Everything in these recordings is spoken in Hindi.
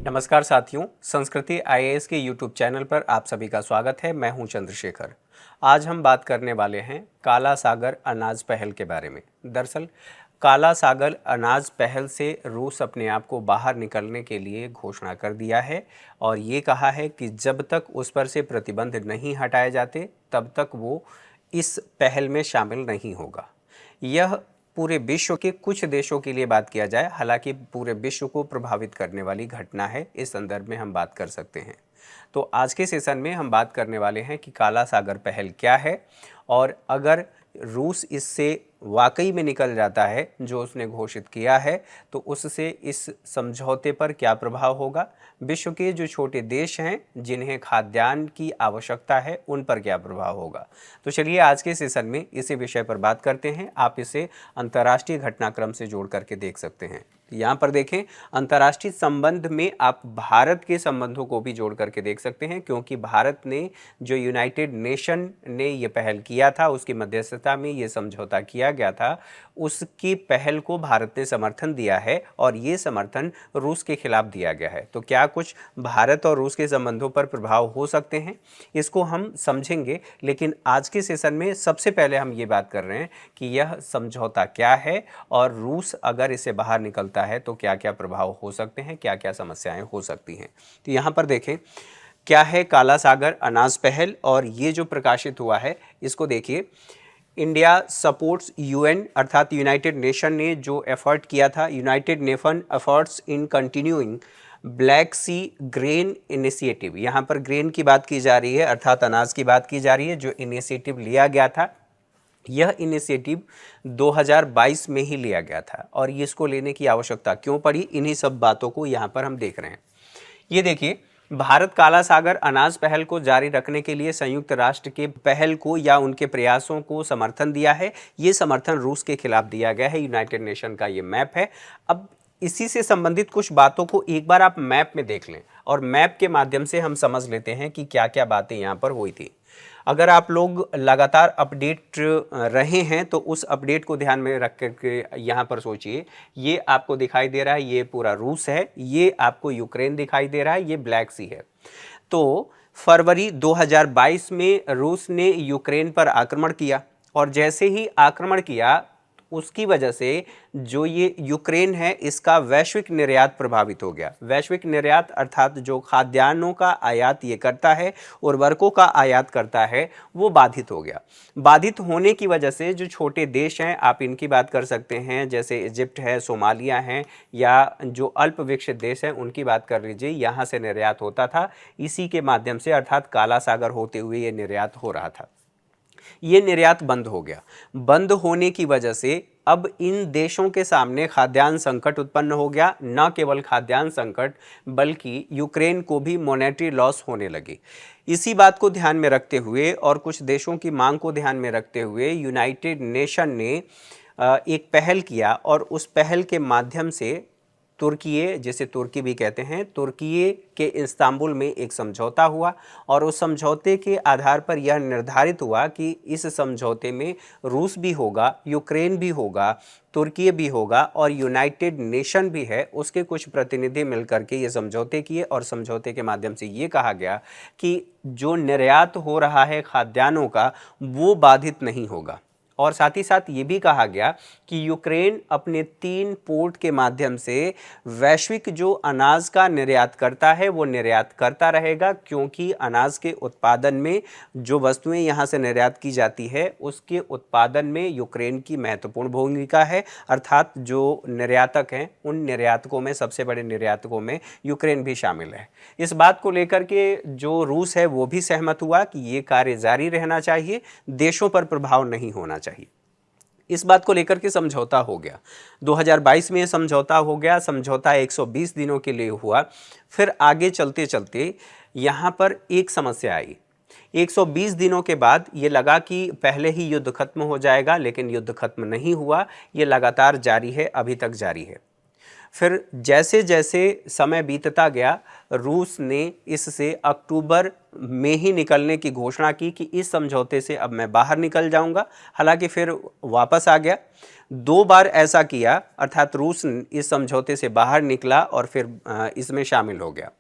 नमस्कार साथियों, संस्कृति आईएएस के यूट्यूब चैनल पर आप सभी का स्वागत है। मैं हूं चंद्रशेखर। आज हम बात करने वाले हैं काला सागर अनाज पहल के बारे में। दरअसल काला सागर अनाज पहल से रूस अपने आप को बाहर निकलने के लिए घोषणा कर दिया है और ये कहा है कि जब तक उस पर से प्रतिबंध नहीं हटाए जाते तब तक वो इस पहल में शामिल नहीं होगा। यह पूरे विश्व के कुछ देशों के लिए बात किया जाए, हालांकि पूरे विश्व को प्रभावित करने वाली घटना है। इस संदर्भ में हम बात कर सकते हैं। तो आज के सेशन में हम बात करने वाले हैं कि काला सागर पहल क्या है और अगर रूस इससे वाकई में निकल जाता है जो उसने घोषित किया है तो उससे इस समझौते पर क्या प्रभाव होगा, विश्व के जो छोटे देश हैं जिन्हें खाद्यान्न की आवश्यकता है उन पर क्या प्रभाव होगा। तो चलिए आज के सेशन में इसी विषय पर बात करते हैं। आप इसे अंतर्राष्ट्रीय घटनाक्रम से जोड़ करके देख सकते हैं। यहाँ पर देखें, अंतर्राष्ट्रीय संबंध में आप भारत के संबंधों को भी जोड़ करके देख सकते हैं, क्योंकि भारत ने जो यूनाइटेड नेशन ने ये पहल किया था, उसकी मध्यस्थता में ये समझौता किया गया था, उसकी पहल को भारत ने समर्थन दिया है और ये समर्थन रूस के खिलाफ दिया गया है। तो क्या कुछ भारत और रूस के संबंधों पर प्रभाव हो सकते हैं, इसको हम समझेंगे। लेकिन आज के सेशन में सबसे पहले हम ये बात कर रहे हैं कि यह समझौता क्या है और रूस अगर इसे बाहर निकलता है तो क्या क्या प्रभाव हो सकते हैं, क्या क्या समस्याएं हो सकती हैं। तो यहाँ पर देखें क्या है काला सागर अनाज पहल और ये जो प्रकाशित हुआ है इसको देखिए। इंडिया सपोर्ट्स यूएन अर्थात यूनाइटेड नेशन ने जो एफर्ट किया था, United Nation efforts in continuing Black Sea grain initiative. यहाँ पर ग्रेन की बात की जा रही है अर्थात अनाज की बात की जा रही है। जो इनिशिएटिव लिया गया था, यह इनिशिएटिव 2022 में ही लिया गया था और इसको लेने की आवश्यकता क्यों पड़ी, इन्हीं सब बातों को यहाँ पर हम देख रहे हैं। ये देखिए, भारत काला सागर अनाज पहल को जारी रखने के लिए संयुक्त राष्ट्र के पहल को या उनके प्रयासों को समर्थन दिया है। ये समर्थन रूस के खिलाफ दिया गया है। यूनाइटेड नेशन का ये मैप है। अब इसी से संबंधित कुछ बातों को एक बार आप मैप में देख लें और मैप के माध्यम से हम समझ लेते हैं कि क्या क्या बातें यहाँ पर हुई थी। अगर आप लोग लगातार अपडेट रहे हैं तो उस अपडेट को ध्यान में रख करके यहाँ पर सोचिए। ये आपको दिखाई दे रहा है, ये पूरा रूस है, ये आपको यूक्रेन दिखाई दे रहा है, ये ब्लैक सी है। तो फरवरी 2022 में रूस ने यूक्रेन पर आक्रमण किया और जैसे ही आक्रमण किया उसकी वजह से जो ये यूक्रेन है इसका वैश्विक निर्यात प्रभावित हो गया। वैश्विक निर्यात अर्थात जो खाद्यान्नों का आयात ये करता है, उर्वरकों का आयात करता है, वो बाधित हो गया। बाधित होने की वजह से जो छोटे देश हैं, आप इनकी बात कर सकते हैं, जैसे इजिप्ट है, सोमालिया है, या जो अल्प विकसित देश हैं उनकी बात कर लीजिए। यहाँ से निर्यात होता था, इसी के माध्यम से अर्थात काला सागर होते हुए ये निर्यात हो रहा था। ये निर्यात बंद हो गया। बंद होने की वजह से अब इन देशों के सामने खाद्यान्न संकट उत्पन्न हो गया। न केवल खाद्यान्न संकट बल्कि यूक्रेन को भी मॉनेटरी लॉस होने लगी। इसी बात को ध्यान में रखते हुए और कुछ देशों की मांग को ध्यान में रखते हुए यूनाइटेड नेशन ने एक पहल किया और उस पहल के माध्यम से तुर्की, जिसे तुर्की भी कहते हैं, तुर्की के इस्तांबुल में एक समझौता हुआ और उस समझौते के आधार पर यह निर्धारित हुआ कि इस समझौते में रूस भी होगा, यूक्रेन भी होगा, तुर्की भी होगा और यूनाइटेड नेशन भी है। उसके कुछ प्रतिनिधि मिलकर के ये समझौते किए और समझौते के माध्यम से ये कहा गया कि जो निर्यात हो रहा है खाद्यान्नों का वो बाधित नहीं होगा। और साथ ही साथ ये भी कहा गया कि यूक्रेन अपने 3 पोर्ट के माध्यम से वैश्विक जो अनाज का निर्यात करता है वो निर्यात करता रहेगा, क्योंकि अनाज के उत्पादन में जो वस्तुएं यहाँ से निर्यात की जाती है उसके उत्पादन में यूक्रेन की महत्वपूर्ण भूमिका है। अर्थात जो निर्यातक हैं उन निर्यातकों में, सबसे बड़े निर्यातकों में यूक्रेन भी शामिल है। इस बात को लेकर के जो रूस है वो भी सहमत हुआ कि ये कार्य जारी रहना चाहिए, देशों पर प्रभाव नहीं होना चाहिए। इस बात को लेकर के समझौता हो गया। 2022 में समझौता हो गया। समझौता 120 दिनों के लिए हुआ। फिर आगे चलते चलते यहाँ पर एक समस्या आई। 120 दिनों के बाद ये लगा कि पहले ही युद्ध खत्म हो जाएगा, लेकिन युद्ध खत्म नहीं हुआ। ये लगातार जारी है, अभी तक जारी है। फिर जैसे जैसे समय बीतता गया, रूस ने इससे अक्टूबर में ही निकलने की घोषणा की कि इस समझौते से अब मैं बाहर निकल जाऊंगा। हालांकि फिर वापस आ गया। 2 बार ऐसा किया, अर्थात रूस इस समझौते से बाहर निकला और फिर इसमें शामिल हो गया।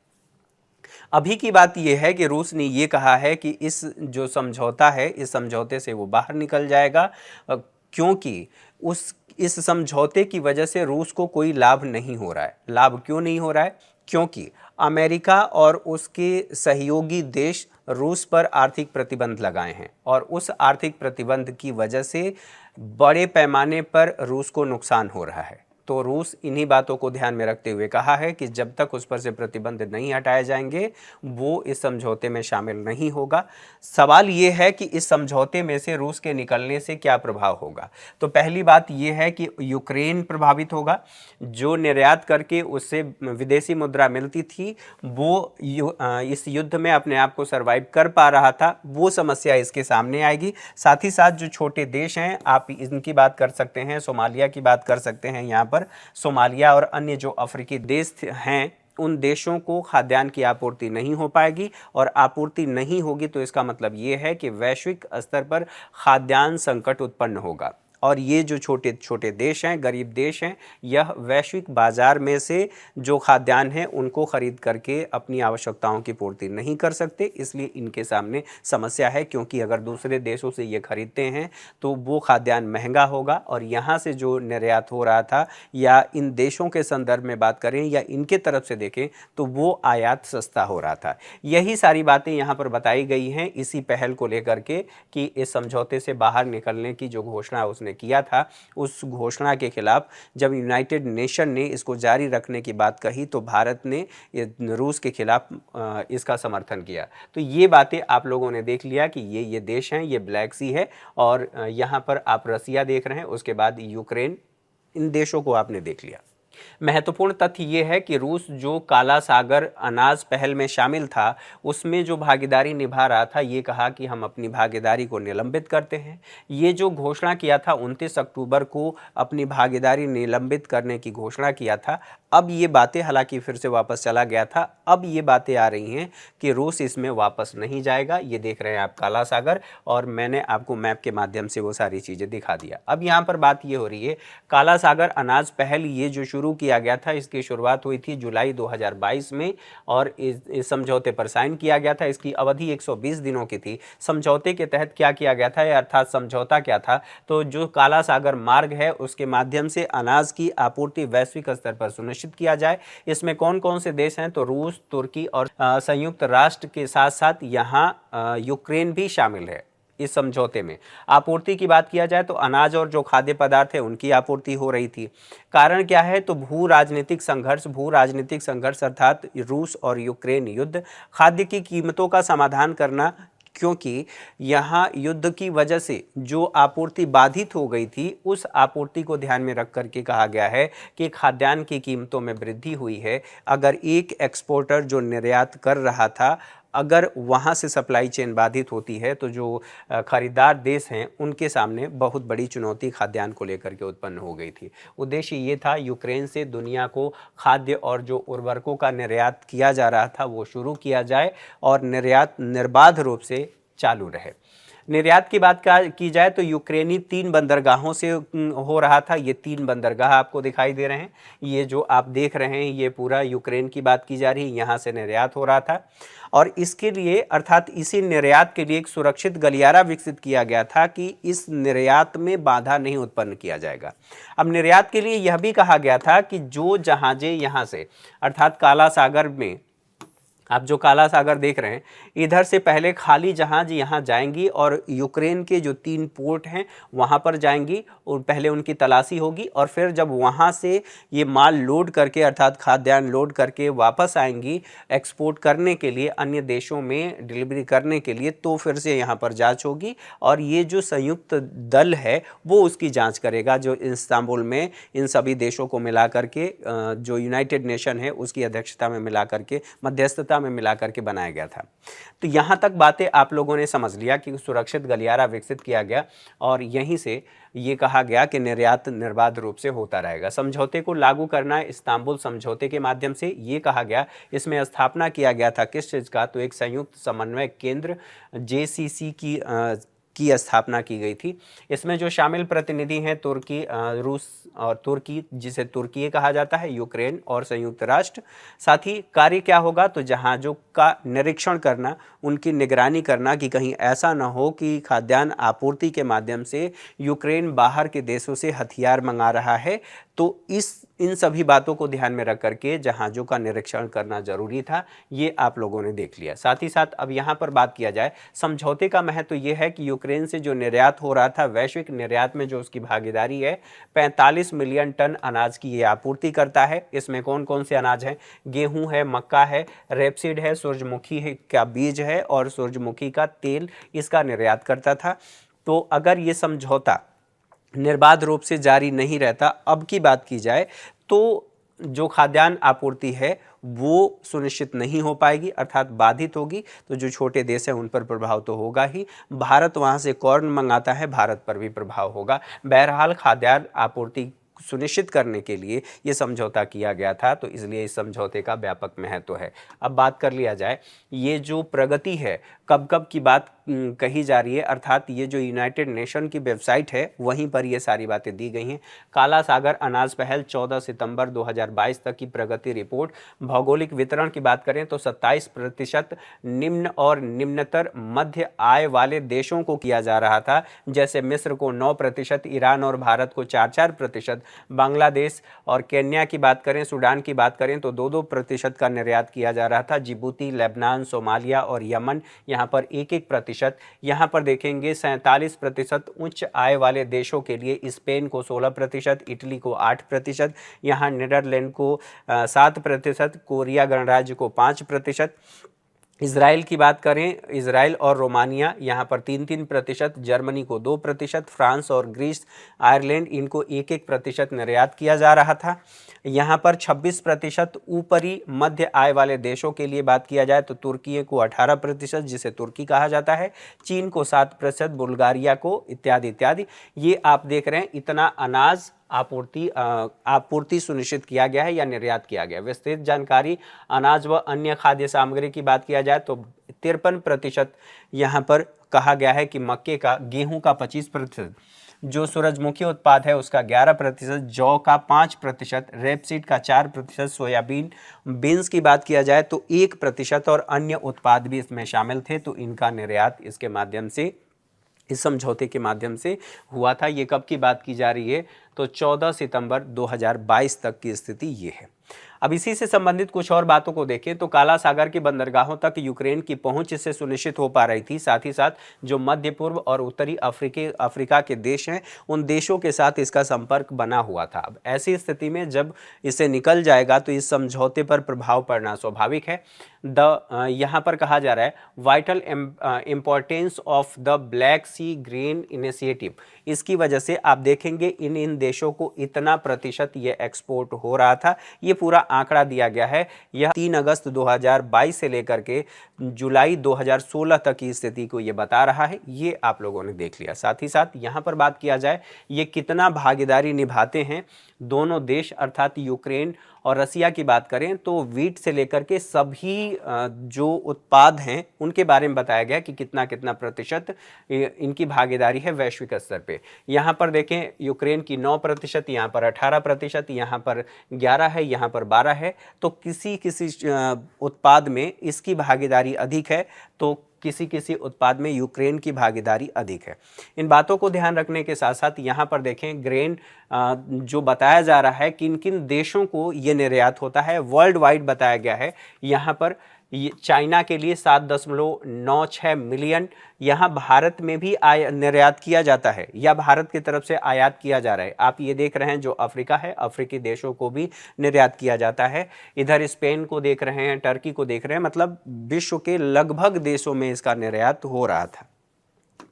अभी की बात यह है कि रूस ने ये कहा है कि इस जो समझौता है, इस समझौते से वो बाहर निकल जाएगा, क्योंकि उस इस समझौते की वजह से रूस को कोई लाभ नहीं हो रहा है। लाभ क्यों नहीं हो रहा है? क्योंकि अमेरिका और उसके सहयोगी देश रूस पर आर्थिक प्रतिबंध लगाए हैं और उस आर्थिक प्रतिबंध की वजह से बड़े पैमाने पर रूस को नुकसान हो रहा है। तो रूस इन्हीं बातों को ध्यान में रखते हुए कहा है कि जब तक उस पर से प्रतिबंध नहीं हटाए जाएंगे, वो इस समझौते में शामिल नहीं होगा। सवाल ये है कि इस समझौते में से रूस के निकलने से क्या प्रभाव होगा। तो पहली बात ये है कि यूक्रेन प्रभावित होगा। जो निर्यात करके उससे विदेशी मुद्रा मिलती थी, वो इस युद्ध में अपने आप को सर्वाइव कर पा रहा था, वो समस्या इसके सामने आएगी। साथ ही साथ जो छोटे देश हैं, आप इनकी बात कर सकते हैं, सोमालिया की बात कर सकते हैं। यहाँ पर सोमालिया और अन्य जो अफ्रीकी देश हैं, उन देशों को खाद्यान्न की आपूर्ति नहीं हो पाएगी, और आपूर्ति नहीं होगी तो इसका मतलब ये है कि वैश्विक स्तर पर खाद्यान्न संकट उत्पन्न होगा। और ये जो छोटे छोटे देश हैं, गरीब देश हैं, यह वैश्विक बाजार में से जो खाद्यान्न है उनको खरीद करके अपनी आवश्यकताओं की पूर्ति नहीं कर सकते। इसलिए इनके सामने समस्या है, क्योंकि अगर दूसरे देशों से ये खरीदते हैं तो वो खाद्यान्न महंगा होगा, और यहाँ से जो निर्यात हो रहा था, या इन देशों के संदर्भ में बात करें या इनके तरफ से देखें, तो वो आयात सस्ता हो रहा था। यही सारी बातें यहाँ पर बताई गई हैं इसी पहल को लेकर के कि इस समझौते से बाहर निकलने की जो घोषणा उसने किया था, उस घोषणा के खिलाफ जब यूनाइटेड नेशन ने इसको जारी रखने की बात कही, तो भारत ने रूस के खिलाफ इसका समर्थन किया। तो ये बातें आप लोगों ने देख लिया कि ये देश हैं, ये ब्लैक सी है, और यहाँ पर आप रसिया देख रहे हैं, उसके बाद यूक्रेन, इन देशों को आपने देख लिया। महत्वपूर्ण तथ्य ये है कि रूस जो काला सागर अनाज पहल में शामिल था, उसमें जो भागीदारी निभा रहा था, ये कहा कि हम अपनी भागीदारी को निलंबित करते हैं। ये जो घोषणा किया था 29 अक्टूबर को, अपनी भागीदारी निलंबित करने की घोषणा किया था। अब ये बातें, हालांकि फिर से वापस चला गया था, अब ये बातें आ रही हैं कि रूस इसमें वापस नहीं जाएगा। ये देख रहे हैं आप काला सागर, और मैंने आपको मैप के माध्यम से वो सारी चीज़ें दिखा दिया। अब यहाँ पर बात ये हो रही है, काला सागर अनाज पहल ये जो शुरू किया गया था, इसकी शुरुआत हुई थी जुलाई 2022 में, और इस समझौते पर साइन किया गया था। इसकी अवधि 120 दिनों की थी। समझौते के तहत क्या किया गया था, अर्थात समझौता क्या था, तो जो काला सागर मार्ग है उसके माध्यम से अनाज की आपूर्ति वैश्विक स्तर पर सुनिश्चित किया जाए। इसमें कौन कौन से देश हैं, तो रूस, तुर्की और संयुक्त राष्ट्र के साथ साथ यहाँ यूक्रेन भी शामिल है। इस समझौते में आपूर्ति की बात किया जाए तो अनाज और जो खाद्य पदार्थ है उनकी आपूर्ति हो रही थी। कारण क्या है, तो भू राजनीतिक संघर्ष अर्थात रूस और यूक्रेन युद्ध, खाद्य की कीमतों का समाधान करना, क्योंकि यहाँ युद्ध की वजह से जो आपूर्ति बाधित हो गई थी, उस आपूर्ति को ध्यान में रख करके कहा गया है कि खाद्यान्न की कीमतों में वृद्धि हुई है। अगर एक एक्सपोर्टर जो निर्यात कर रहा था, अगर वहाँ से सप्लाई चेन बाधित होती है, तो जो खरीदार देश हैं उनके सामने बहुत बड़ी चुनौती खाद्यान्न को लेकर के उत्पन्न हो गई थी। उद्देश्य ये था, यूक्रेन से दुनिया को खाद्य और जो उर्वरकों का निर्यात किया जा रहा था वो शुरू किया जाए, और निर्यात निर्बाध रूप से चालू रहे। निर्यात की बात की जाए तो यूक्रेनी 3 बंदरगाहों से हो रहा था। ये 3 बंदरगाह आपको दिखाई दे रहे हैं। ये जो आप देख रहे हैं, ये पूरा यूक्रेन की बात की जा रही है। यहाँ से निर्यात हो रहा था, और इसके लिए, अर्थात इसी निर्यात के लिए एक सुरक्षित गलियारा विकसित किया गया था कि इस निर्यात में बाधा नहीं उत्पन्न किया जाएगा। अब निर्यात के लिए यह भी कहा गया था कि जो जहाजें यहाँ से, अर्थात काला सागर में, आप जो काला सागर देख रहे हैं, इधर से पहले खाली जहाज यहाँ जाएंगी और यूक्रेन के जो 3 पोर्ट हैं वहाँ पर जाएंगी, और पहले उनकी तलाशी होगी, और फिर जब वहाँ से ये माल लोड करके, अर्थात खाद्यान्न लोड करके वापस आएंगी एक्सपोर्ट करने के लिए, अन्य देशों में डिलीवरी करने के लिए, तो फिर से यहाँ पर जांच होगी, और ये जो संयुक्त दल है वो उसकी जांच करेगा, जो इस्तांबुल में इन सभी देशों को मिला करके, जो यूनाइटेड नेशन है उसकी अध्यक्षता में मिला करके मध्यस्थता सुरक्षितता में मिला करके बनाया गया था। तो यहाँ तक बातें आप लोगों ने समझ लिया कि सुरक्षित गलियारा विकसित किया गया और यहीं से ये कहा गया कि निर्यात निर्बाध रूप से होता रहेगा। समझौते को लागू करना इस्तांबुल समझौते के माध्यम से ये कहा गया। इसमें स्थापना किया गया था किस चीज़ का, तो एक संयुक्त समन्वय केंद्र JCC की स्थापना की गई थी। इसमें जो शामिल प्रतिनिधि हैं तुर्की, रूस और तुर्की, जिसे तुर्की कहा जाता है, यूक्रेन और संयुक्त राष्ट्र। साथ ही कार्य क्या होगा, तो जहाज़ों का निरीक्षण करना, उनकी निगरानी करना कि कहीं ऐसा न हो कि खाद्यान्न आपूर्ति के माध्यम से यूक्रेन बाहर के देशों से हथियार मंगा रहा है। तो इन सभी बातों को ध्यान में रख करके जहाज़ों का निरीक्षण करना जरूरी था, ये आप लोगों ने देख लिया। साथ ही साथ अब यहाँ पर बात किया जाए समझौते का महत्व तो ये है कि यूक्रेन से जो निर्यात हो रहा था, वैश्विक निर्यात में जो उसकी भागीदारी है 45 मिलियन टन अनाज की ये आपूर्ति करता है। इसमें कौन कौन से अनाज हैं, गेहूं है, मक्का है, रेपसीड है, सूरजमुखी का बीज है और सूरजमुखी का तेल, इसका निर्यात करता था। तो अगर ये समझौता निर्बाध रूप से जारी नहीं रहता, अब की बात की जाए तो जो खाद्यान्न आपूर्ति है वो सुनिश्चित नहीं हो पाएगी, अर्थात बाधित होगी। तो जो छोटे देश हैं उन पर प्रभाव तो होगा ही। भारत वहाँ से कॉर्न मंगाता है, भारत पर भी प्रभाव होगा। बहरहाल खाद्यान्न आपूर्ति सुनिश्चित करने के लिए ये समझौता किया गया था, तो इसलिए इस समझौते का व्यापक महत्व है। अब बात कर लिया जाए ये जो प्रगति है, कब कब की बात कही जा रही है, अर्थात ये जो यूनाइटेड नेशन की वेबसाइट है वहीं पर ये सारी बातें दी गई हैं। काला सागर अनाज पहल 14 सितंबर 2022 तक की प्रगति रिपोर्ट। भौगोलिक वितरण की बात करें तो 27% निम्न और निम्नतर मध्य आय वाले देशों को किया जा रहा था, जैसे मिस्र को 9%, ईरान और भारत को 4-4%, बांग्लादेश और केन्या की बात करें, सूडान की बात करें तो 2-2% का निर्यात किया जा रहा था। जिबूती, लेबनान, सोमालिया और यमन यहाँ पर 1-1%। यहाँ पर देखेंगे 47% उच्च आय वाले देशों के लिए, स्पेन को 16%, इटली को 8%, यहाँ नीदरलैंड को 7%, कोरिया गणराज्य को 5%। इजराइल की बात करें, इजराइल और रोमानिया यहाँ पर 3-3%, जर्मनी को 2%, फ्रांस और ग्रीस, आयरलैंड, इनको 1-1% निर्यात किया जा रहा था। यहाँ पर 26% ऊपरी मध्य आय वाले देशों के लिए बात किया जाए तो तुर्की को 18%, जिसे तुर्की कहा जाता है, चीन को 7%, बुल्गारिया को, इत्यादि इत्यादि। ये आप देख रहे हैं, इतना अनाज आपूर्ति सुनिश्चित किया गया है या निर्यात किया गया। विस्तृत जानकारी अनाज व अन्य खाद्य सामग्री की बात किया जाए तो 53% यहाँ पर कहा गया है कि मक्के का, गेहूं का 25%, जो सूरजमुखी उत्पाद है उसका 11%, जौ का 5%, रेपसीड का 4%, सोयाबीन बीन्स की बात किया जाए तो 1% और अन्य उत्पाद भी इसमें शामिल थे। तो इनका निर्यात इसके माध्यम से, इस समझौते के माध्यम से हुआ था। ये कब की बात की जा रही है, तो 14 सितंबर 2022 तक की स्थिति ये है। अब इसी से संबंधित कुछ और बातों को देखें तो काला सागर की बंदरगाहों तक यूक्रेन की पहुंच इससे सुनिश्चित हो पा रही थी। साथ ही साथ जो मध्य पूर्व और उत्तरी अफ्रीका के देश हैं, उन देशों के साथ इसका संपर्क बना हुआ था। अब ऐसी स्थिति में जब इसे निकल जाएगा तो इस समझौते पर प्रभाव पड़ना स्वाभाविक है। यहाँ पर कहा जा रहा है vital importance of the Black Sea grain initiative. इसकी वजह से आप देखेंगे इन देशों को इतना प्रतिशत ये एक्सपोर्ट हो रहा था। ये पूरा आंकड़ा दिया गया है। यह 3 अगस्त 2022 से लेकर के जुलाई 2016 तक की स्थिति को ये बता रहा है। ये आप लोगों ने देख लिया। साथ ही साथ यहाँ पर बात किया जाए ये कितना भागीदारी निभाते हैं दोनों देश, अर्थात यूक्रेन और रसिया की बात करें तो वीट से लेकर के सभी जो उत्पाद हैं उनके बारे में बताया गया कि कितना कितना प्रतिशत इनकी भागीदारी है वैश्विक स्तर पे। यहाँ पर देखें यूक्रेन की 9%, यहाँ पर 18%, यहाँ पर 11 है, यहाँ पर 12 है। तो किसी किसी उत्पाद में इसकी भागीदारी अधिक है तो किसी किसी उत्पाद में यूक्रेन की भागीदारी अधिक है। इन बातों को ध्यान रखने के साथ साथ यहाँ पर देखें ग्रेन जो बताया जा रहा है किन किन देशों को ये निर्यात होता है, वर्ल्ड वाइड बताया गया है। यहाँ पर चाइना के लिए 7.96 मिलियन, यहाँ भारत में भी निर्यात किया जाता है या भारत की तरफ से आयात किया जा रहा है। आप ये देख रहे हैं जो अफ्रीका है, अफ्रीकी देशों को भी निर्यात किया जाता है। इधर स्पेन को देख रहे हैं, टर्की को देख रहे हैं, मतलब विश्व के लगभग देशों में इसका निर्यात हो रहा था।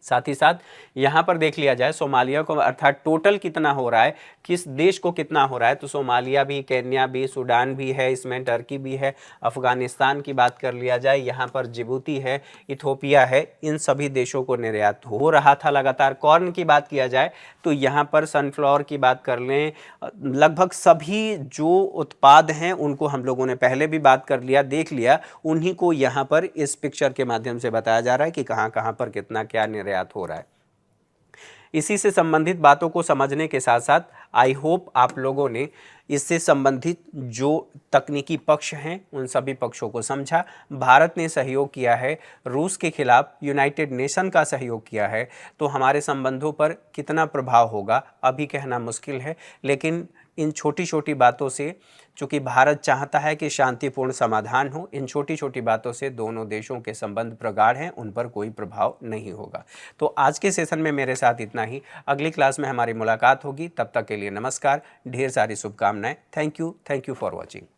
साथ ही साथ यहाँ पर देख लिया जाए सोमालिया को, अर्थात टोटल कितना हो रहा है, किस देश को कितना हो रहा है, तो सोमालिया भी, केन्या भी, सूडान भी है, इसमें टर्की भी है, अफगानिस्तान की बात कर लिया जाए, यहाँ पर जिबूती है, इथोपिया है, इन सभी देशों को निर्यात हो रहा था लगातार। कॉर्न की बात किया जाए तो यहाँ पर सनफ्लावर की बात कर लें, लगभग सभी जो उत्पाद हैं उनको हम लोगों ने पहले भी बात कर लिया, देख लिया, उन्हीं को यहाँ पर इस पिक्चर के माध्यम से बताया जा रहा है कि कहाँ कहाँ पर कितना क्या निर्यात हो रहा है। इसी से संबंधित बातों को समझने के साथ साथ आई होप आप लोगों ने इससे संबंधित जो तकनीकी पक्ष हैं उन सभी पक्षों को समझा। भारत ने सहयोग किया है रूस के खिलाफ, यूनाइटेड नेशन का सहयोग किया है, तो हमारे संबंधों पर कितना प्रभाव होगा अभी कहना मुश्किल है, लेकिन इन छोटी छोटी बातों से, चूँकि भारत चाहता है कि शांतिपूर्ण समाधान हो, इन छोटी छोटी बातों से दोनों देशों के संबंध प्रगाढ़ हैं, उन पर कोई प्रभाव नहीं होगा। तो आज के सेशन में मेरे साथ इतना ही, अगली क्लास में हमारी मुलाकात होगी, तब तक के लिए नमस्कार, ढेर सारी शुभकामनाएं। Thank you for watching.